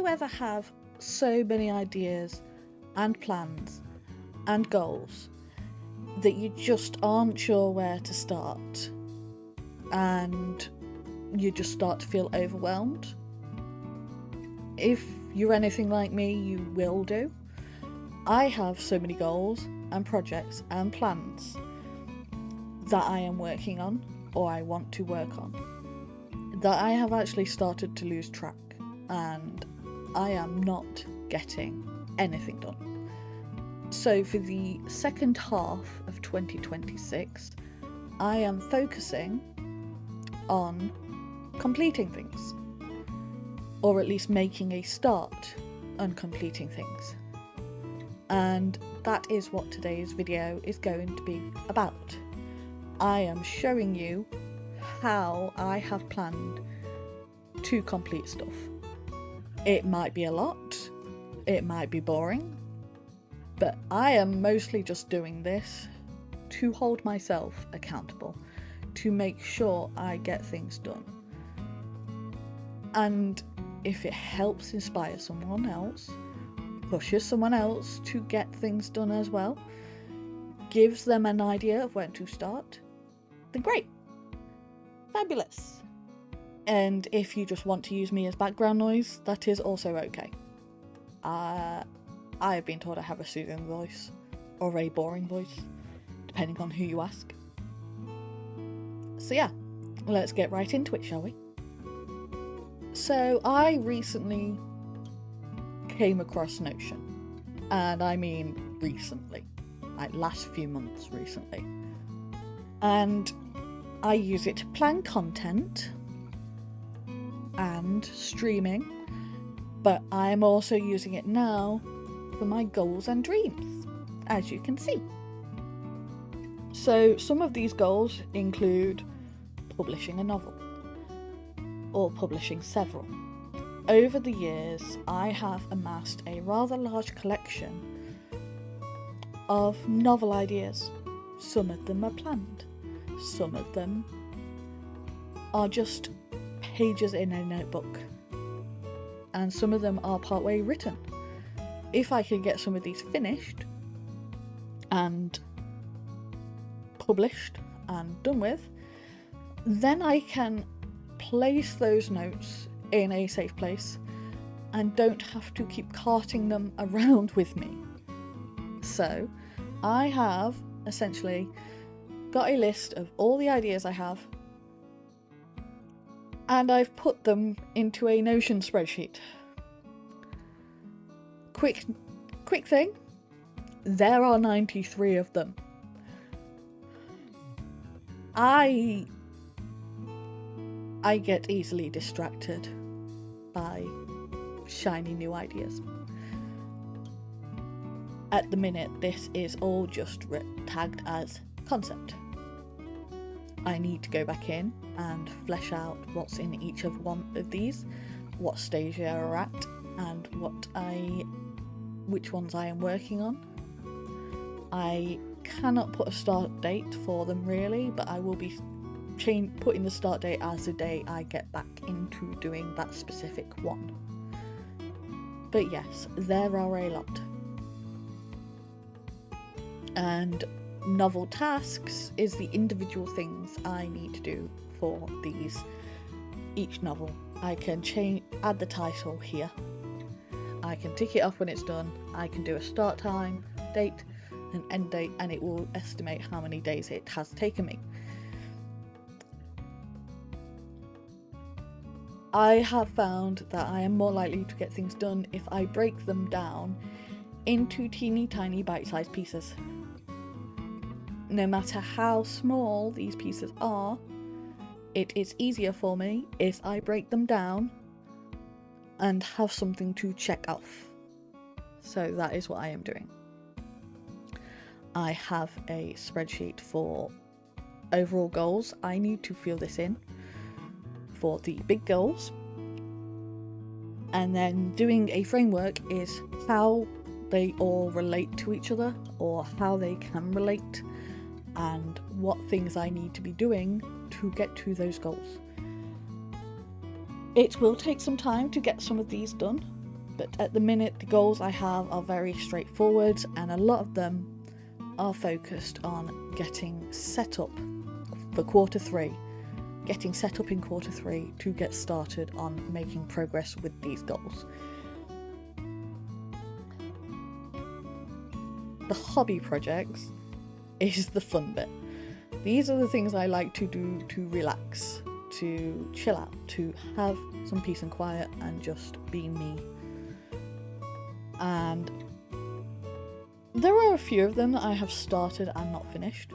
you ever have so many ideas and plans and goals that you just aren't sure where to start and you just start to feel overwhelmed? If you're anything like me, you will do. I have so many goals and projects and plans that I am working on or I want to work on that I have actually started to lose track, and I am not getting anything done. So for the second half of 2026, I am focusing on completing things, or at least making a start on completing things. And that is what today's video is going to be about. I am showing you how I have planned to complete stuff. It might be a lot, it might be boring, but I am mostly just doing this to hold myself accountable, to make sure I get things done. And if it helps inspire someone else, pushes someone else to get things done as well, gives them an idea of where to start, then great. Fabulous. And if you just want to use me as background noise, that is also okay. I have been told I have a soothing voice, or a boring voice, depending on who you ask. So yeah, let's get right into it, shall we? So I recently came across Notion, and I mean recently, like last few months recently, and I use it to plan content and streaming, but I'm also using it now for my goals and dreams, as you can see. So some of these goals include publishing a novel, or publishing several. Over the years, I have amassed a rather large collection of novel ideas. Some of them are planned. Some of them are just pages in a notebook. And some of them are partway written. If I can get some of these finished and published and done with, then I can place those notes in a safe place and don't have to keep carting them around with me. So I have essentially got a list of all the ideas I have, and I've put them into a Notion spreadsheet. Quick thing, there are 93 of them. I get easily distracted by shiny new ideas. At the minute, this is all just tagged as concept. I need to go back in and flesh out what's in each of one of these, what stage they are at, and which ones I am working on. I cannot put a start date for them really, but I will be putting the start date as the day I get back into doing that specific one. But yes, there are a lot. And novel tasks is the individual things I need to do for each novel. I can add the title here. I can tick it off when it's done. I can do a start time, date, an end date, and it will estimate how many days it has taken me. I have found that I am more likely to get things done if I break them down into teeny tiny bite-sized pieces. No matter how small these pieces are, it is easier for me if I break them down and have something to check off. So that is what I am doing. I have a spreadsheet for overall goals I need to fill this in for the big goals, and then doing a framework is how they all relate to each other, or how they can relate, and what things I need to be doing to get to those goals. It will take some time to get some of these done, But at the minute, the goals I have are very straightforward, and a lot of them are focused on getting set up for quarter 3. Getting set up in quarter 3 to get started on making progress with these goals. The hobby projects is the fun bit. These are the things I like to do to relax, to chill out, to have some peace and quiet and just be me. And there are a few of them that I have started and not finished.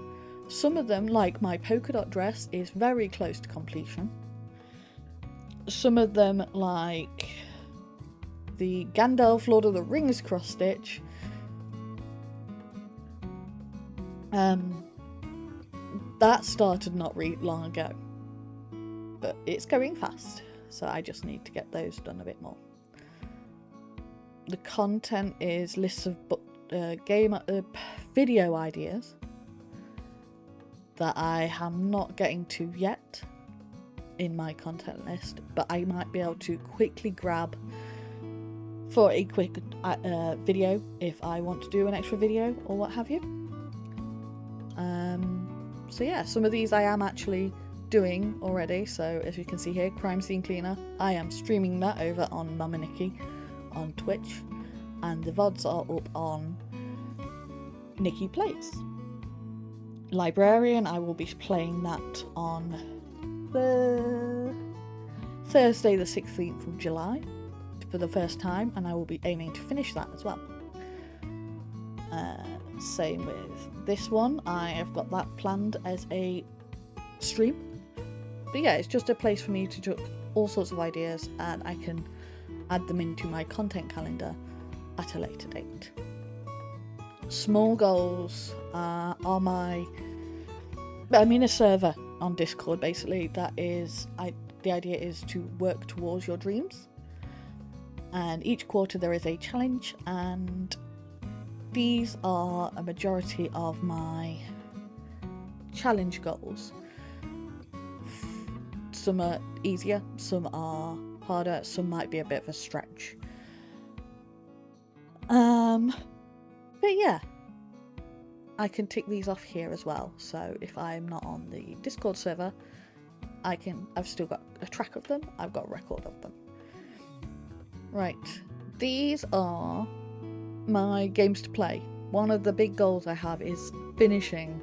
Some of them, like my polka dot dress, is very close to completion. Some of them, like the Gandalf Lord of the Rings cross stitch, that started not long ago, but it's going fast, so I just need to get those done a bit more. The content is lists of video ideas that I am not getting to yet in my content list, but I might be able to quickly grab for a quick video if I want to do an extra video or what have you. So yeah, some of these I am actually doing already. So as you can see here, Crime Scene Cleaner, I am streaming that over on Mama Nikki on Twitch, and the VODs are up on Nikki Plays. Librarian, I will be playing that on the Thursday the 16th of July for the first time, and I will be aiming to finish that as well. Same with this one, I have got that planned as a stream. But yeah, it's just a place for me to do all sorts of ideas, and I can add them into my content calendar at a later date. Small goals are a server on Discord basically that is, the idea is to work towards your dreams, and each quarter there is a challenge, and these are a majority of my challenge goals. Some are easier, some are harder, some might be a bit of a stretch. But yeah, I can tick these off here as well. So if I'm not on the Discord server, I've still got a track of them, I've got a record of them. Right, these are my games to play. One of the big goals I have is finishing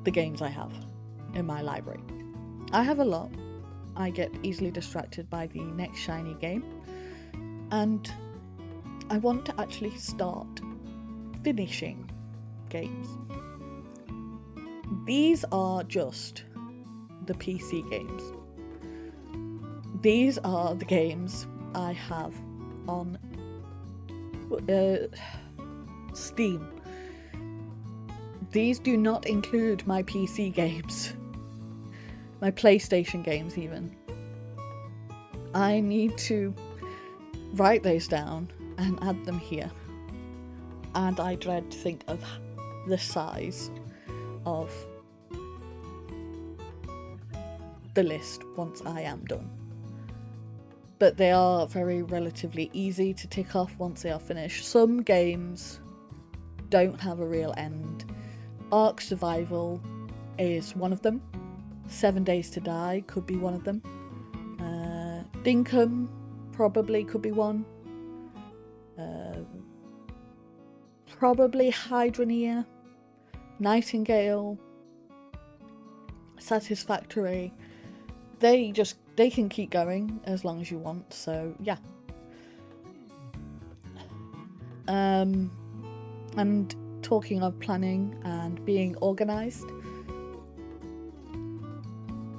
the games I have in my library. I have a lot. I get easily distracted by the next shiny game, and I want to actually start finishing games. These are just the PC games. These are the games I have on Steam. These do not include my PC games, my PlayStation games even. I need to write those down and add them here, and I dread to think of the size of the list once I am done. But they are very relatively easy to tick off once they are finished. Some games don't have a real end. Ark Survival is one of them. 7 Days to Die could be one of them. Dinkum probably could be one. Probably Hydroneer, Nightingale, Satisfactory. They can keep going as long as you want, so yeah. And talking of planning and being organised,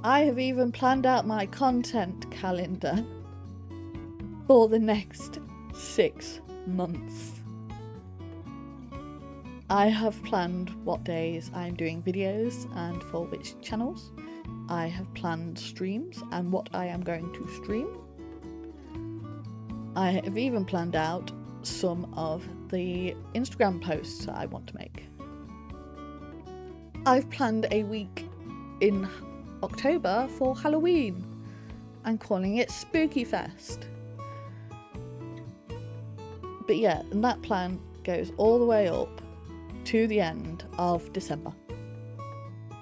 I have even planned out my content calendar for the next 6 months. I have planned what days I'm doing videos and for which channels. I have planned streams and what I am going to stream. I have even planned out some of the Instagram posts that I want to make. I've planned a week in October for Halloween. I'm calling it Spooky Fest. But yeah, and that plan goes all the way up to the end of December.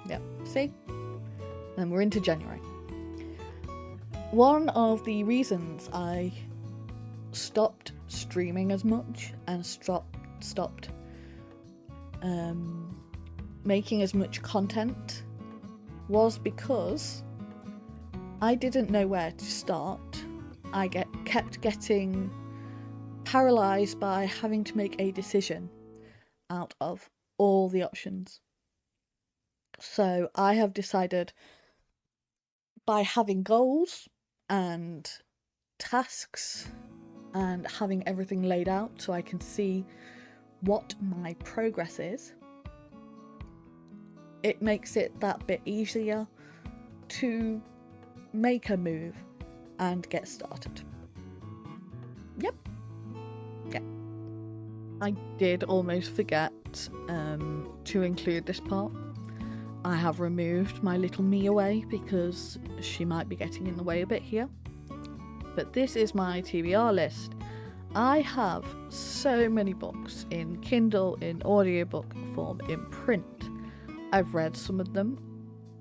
Yep, see? Then we're into January. One of the reasons I stopped streaming as much and stopped making as much content was because I didn't know where to start. I kept getting paralysed by having to make a decision out of all the options. So I have decided, by having goals and tasks and having everything laid out so I can see what my progress is, it makes it that bit easier to make a move and get started. Yep. I did almost forget to include this part. I have removed my little me away because she might be getting in the way a bit here. But this is my TBR list. I have so many books in Kindle, in audiobook form, in print. I've read some of them,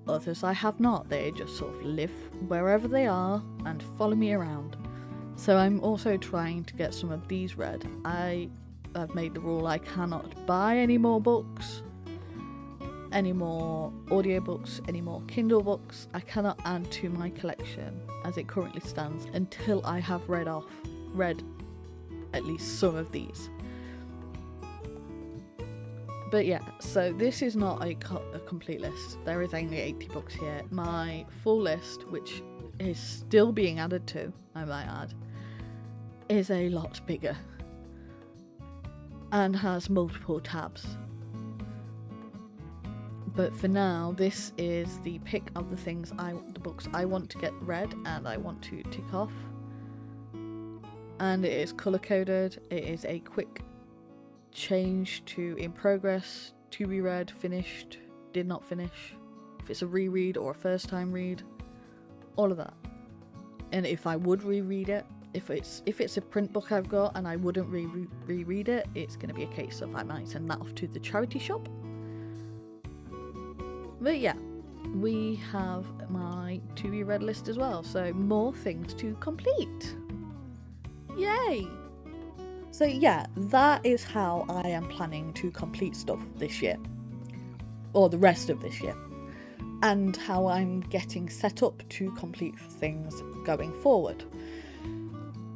others I have not. They just sort of live wherever they are and follow me around. So I'm also trying to get some of these read. I've made the rule I cannot buy any more books, any more audiobooks, any more Kindle books. I cannot add to my collection as it currently stands until I have read at least some of these. But yeah, so this is not a complete list. There is only 80 books here. My full list, which is still being added to, I might add, is a lot bigger and has multiple tabs. But for now, this is the pick of the books I want to get read and I want to tick off. And it is colour coded. It is a quick change to in progress, to be read, finished, did not finish, if it's a reread or a first time read, all of that. And if I would reread it, if it's a print book I've got and I wouldn't reread it, it's going to be a case of I might send that off to the charity shop. But yeah, we have my to be read list as well, so more things to complete. Yay! So yeah, that is how I am planning to complete stuff this year, or the rest of this year, and how I'm getting set up to complete things going forward.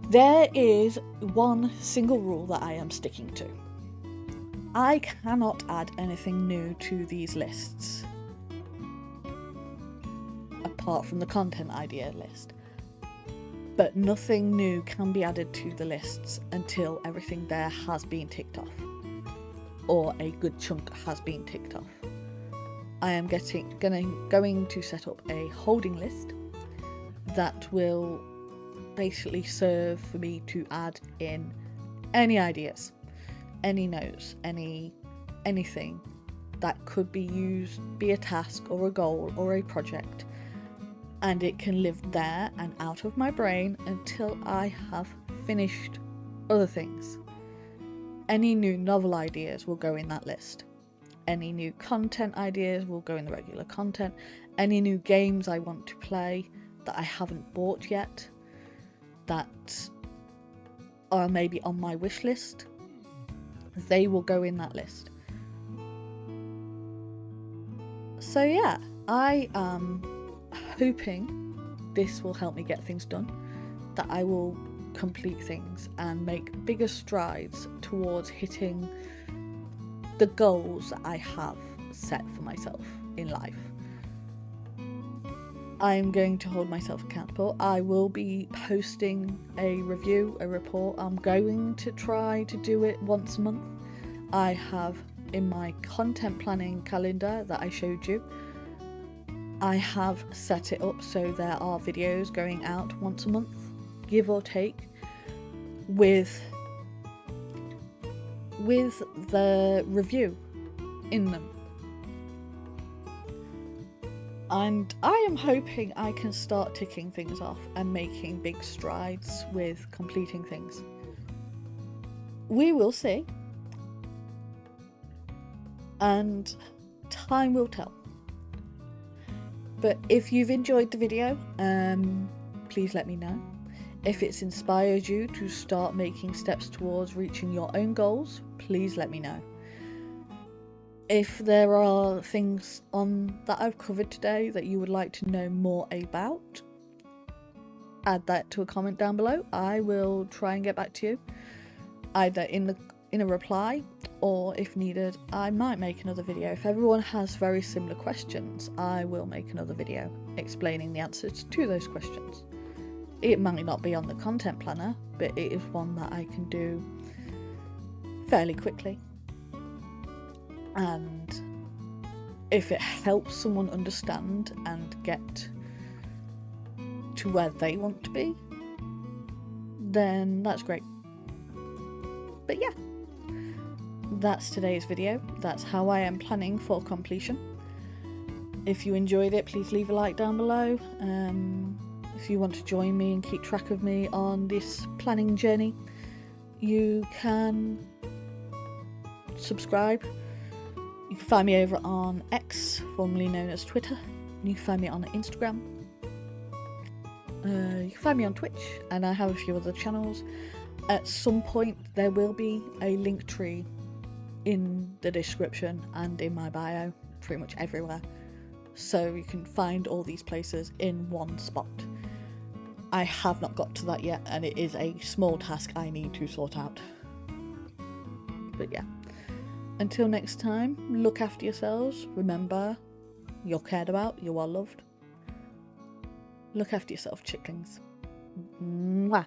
There is one single rule that I am sticking to. I cannot add anything new to these lists, apart from the content idea list. But nothing new can be added to the lists until everything there has been ticked off, or a good chunk has been ticked off. I am going to set up a holding list that will basically serve for me to add in any ideas, any notes, anything that could be used, be a task or a goal or a project, and it can live there and out of my brain until I have finished other things. Any new novel ideas will go in that list. Any new content ideas will go in the regular content. Any new games I want to play that I haven't bought yet, that are maybe on my wish list, they will go in that list. So yeah, I am hoping this will help me get things done, that I will complete things and make bigger strides towards hitting the goals that I have set for myself in life. I'm going to hold myself accountable. I will be posting a review, a report. I'm going to try to do it once a month. I have in my content planning calendar that I showed you, I have set it up so there are videos going out once a month, give or take, with the review in them. And I am hoping I can start ticking things off and making big strides with completing things. we will see. And time will tell. But if you've enjoyed the video, please let me know. If it's inspired you to start making steps towards reaching your own goals, please let me know. If there are things that I've covered today that you would like to know more about, add that to a comment down below. I will try and get back to you, either in a reply, or if needed, I might make another video. If everyone has very similar questions, I will make another video explaining the answers to those questions. It might not be on the content planner, but it is one that I can do fairly quickly. And if it helps someone understand and get to where they want to be, then that's great. But yeah, that's today's video. That's how I am planning for completion. If you enjoyed it, please leave a like down below. If you want to join me and keep track of me on this planning journey, you can subscribe. You can find me over on X, formerly known as Twitter. You can find me on Instagram. You can find me on Twitch, and I have a few other channels. At some point there will be a link tree in the description and in my bio, pretty much everywhere, so you can find all these places in one spot. I have not got to that yet, and it is a small task I need to sort out. But yeah, until next time, look after yourselves. Remember, you're cared about, you are loved. Look after yourself, chicklings. Mwah.